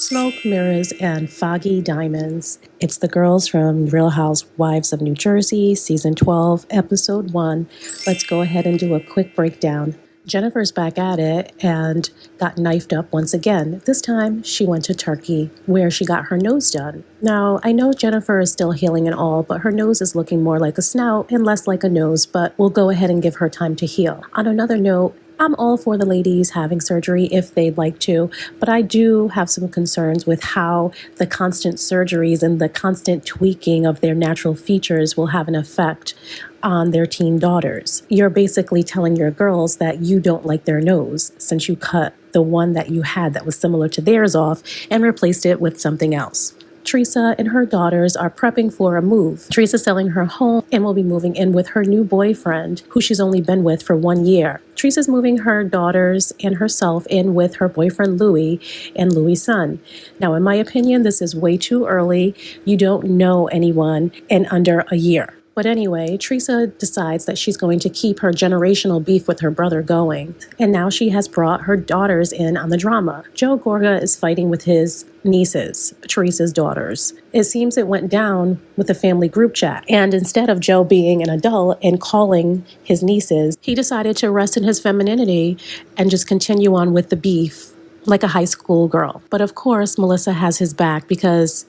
Smoke, mirrors, and foggy diamonds. It's the girls from Real Housewives of New Jersey, Season 12, Episode 1. Let's go ahead and do a quick breakdown. Jennifer's back at it and got knifed up once again. This time, she went to Turkey, where she got her nose done. Now, I know Jennifer is still healing and all, but her nose is looking more like a snout and less like a nose, but we'll go ahead and give her time to heal. On another note, I'm all for the ladies having surgery if they'd like to, but I do have some concerns with how the constant surgeries and the constant tweaking of their natural features will have an effect on their teen daughters. You're basically telling your girls that you don't like their nose since you cut the one that you had that was similar to theirs off and replaced it with something else. Teresa and her daughters are prepping for a move. Teresa's selling her home and will be moving in with her new boyfriend, who she's only been with for 1 year. Teresa's moving her daughters and herself in with her boyfriend Louis and Louis' son. Now, in my opinion, this is way too early. You don't know anyone in under a year. But anyway, Teresa decides that she's going to keep her generational beef with her brother going. And now she has brought her daughters in on the drama. Joe Gorga is fighting with his nieces, Theresas Daughters. It seems it went down with the family group chat. And instead of Joe being an adult and calling his nieces, he decided to rest in his femininity and just continue on with the beef like a high school girl. But of course, Melissa has his back because,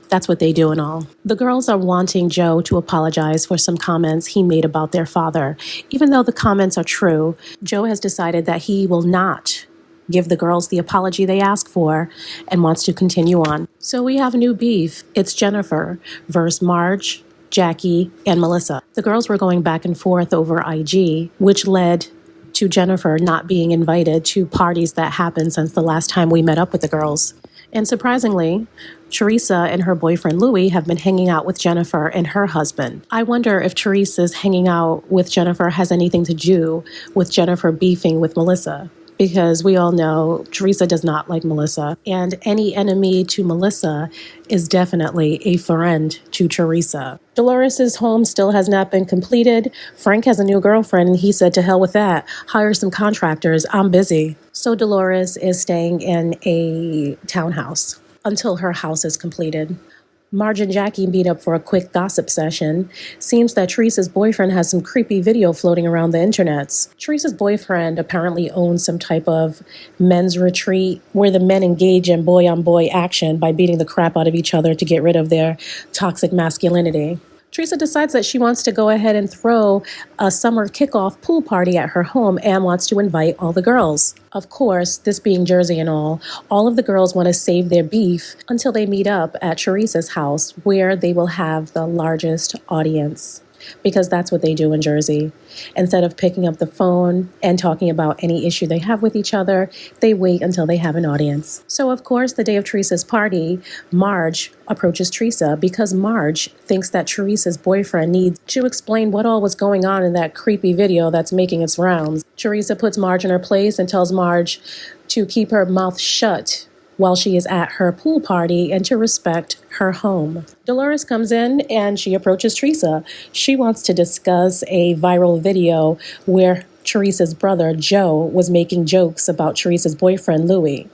that's what they do and all. The girls are wanting Joe to apologize for some comments he made about their father. Even though the comments are true, Joe has decided that he will not give the girls the apology they ask for and wants to continue on. So we have a new beef. It's Jennifer versus Marge, Jackie, and Melissa. The girls were going back and forth over IG, which led to Jennifer not being invited to parties that happened since the last time we met up with the girls. And surprisingly, Teresa and her boyfriend Louis have been hanging out with Jennifer and her husband. I wonder if Teresa's hanging out with Jennifer has anything to do with Jennifer beefing with Melissa. Because we all know Teresa does not like Melissa, and any enemy to Melissa is definitely a friend to Teresa. Dolores' home still has not been completed. Frank has a new girlfriend, and he said, to hell with that. Hire some contractors. I'm busy. So Dolores is staying in a townhouse until her house is completed. Marge and Jackie meet up for a quick gossip session. Seems that Teresa's boyfriend has some creepy video floating around the internets. Teresa's boyfriend apparently owns some type of men's retreat where the men engage in boy-on-boy action by beating the crap out of each other to get rid of their toxic masculinity. Teresa decides that she wants to go ahead and throw a summer kickoff pool party at her home and wants to invite all the girls. Of course, this being Jersey and all of the girls want to save their beef until they meet up at Teresa's house, where they will have the largest audience. Because that's what they do in Jersey. Instead of picking up the phone and talking about any issue they have with each other, they wait until they have an audience. So of course, the day of Teresa's party, Marge approaches Teresa because Marge thinks that Teresa's boyfriend needs to explain what all was going on in that creepy video that's making its rounds. Teresa puts Marge in her place and tells Marge to keep her mouth shut while she is at her pool party and to respect her home. Dolores comes in and she approaches Teresa. She wants to discuss a viral video where Teresa's brother, Joe, was making jokes about Teresa's boyfriend, Louis.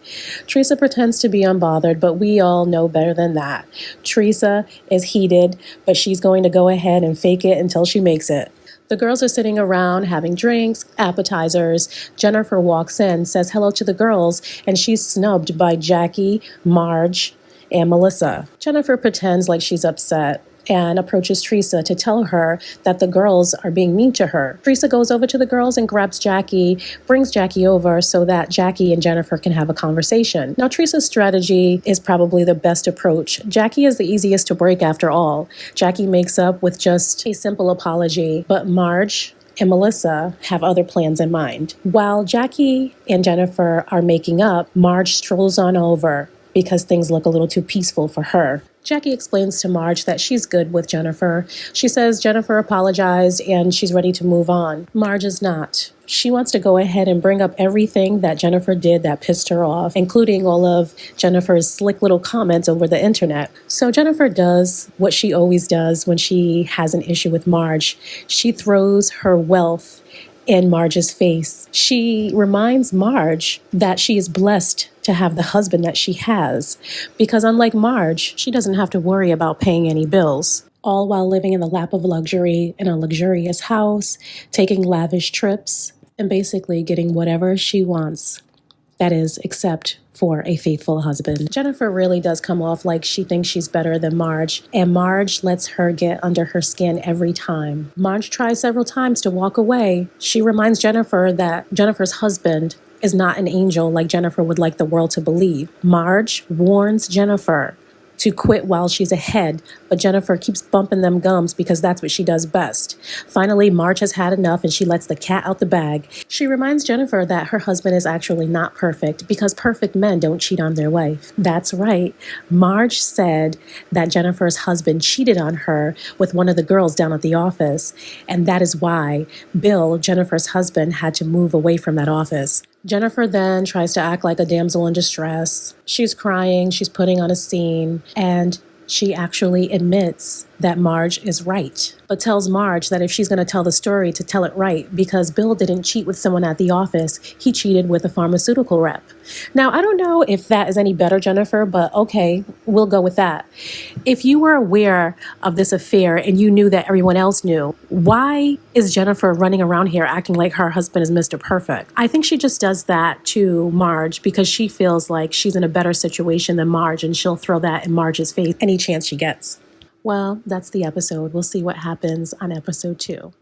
Teresa pretends to be unbothered, but we all know better than that. Teresa is heated, but she's going to go ahead and fake it until she makes it. The girls are sitting around having drinks, appetizers. Jennifer walks in, says hello to the girls, and she's snubbed by Jackie, Marge, and Melissa. Jennifer pretends like she's upset and approaches Teresa to tell her that the girls are being mean to her. Teresa goes over to the girls and grabs Jackie, brings Jackie over so that Jackie and Jennifer can have a conversation. Now, Teresa's strategy is probably the best approach. Jackie is the easiest to break after all. Jackie makes up with just a simple apology, but Marge and Melissa have other plans in mind. While Jackie and Jennifer are making up, Marge strolls on over because things look a little too peaceful for her. Jackie explains to Marge that she's good with Jennifer. She says Jennifer apologized and she's ready to move on. Marge is not. She wants to go ahead and bring up everything that Jennifer did that pissed her off, including all of Jennifer's slick little comments over the internet. So Jennifer does what she always does when she has an issue with Marge. She throws her wealth in Marge's face. She reminds Marge that she is blessed to have the husband that she has, because unlike Marge, she doesn't have to worry about paying any bills. All while living in the lap of luxury in a luxurious house, taking lavish trips, and basically getting whatever she wants. That is, except for a faithful husband. Jennifer really does come off like she thinks she's better than Marge, and Marge lets her get under her skin every time. Marge tries several times to walk away. She reminds Jennifer that Jennifer's husband is not an angel like Jennifer would like the world to believe. Marge warns Jennifer to quit while she's ahead, but Jennifer keeps bumping them gums because that's what she does best. Finally, Marge has had enough and she lets the cat out the bag. She reminds Jennifer that her husband is actually not perfect because perfect men don't cheat on their wife. That's right. Marge said that Jennifer's husband cheated on her with one of the girls down at the office, and that is why Bill, Jennifer's husband, had to move away from that office. Jennifer then tries to act like a damsel in distress. She's crying, she's putting on a scene, and she actually admits that Marge is right, but tells Marge that if she's going to tell the story, to tell it right, because Bill didn't cheat with someone at the office. He cheated with a pharmaceutical rep. Now, I don't know if that is any better, Jennifer, but okay, we'll go with that. If you were aware of this affair and you knew that everyone else knew, why is Jennifer running around here acting like her husband is Mr. Perfect? I think she just does that to Marge because she feels like she's in a better situation than Marge, and she'll throw that in Marge's face any chance she gets. Well, that's the episode. We'll see what happens on episode 2.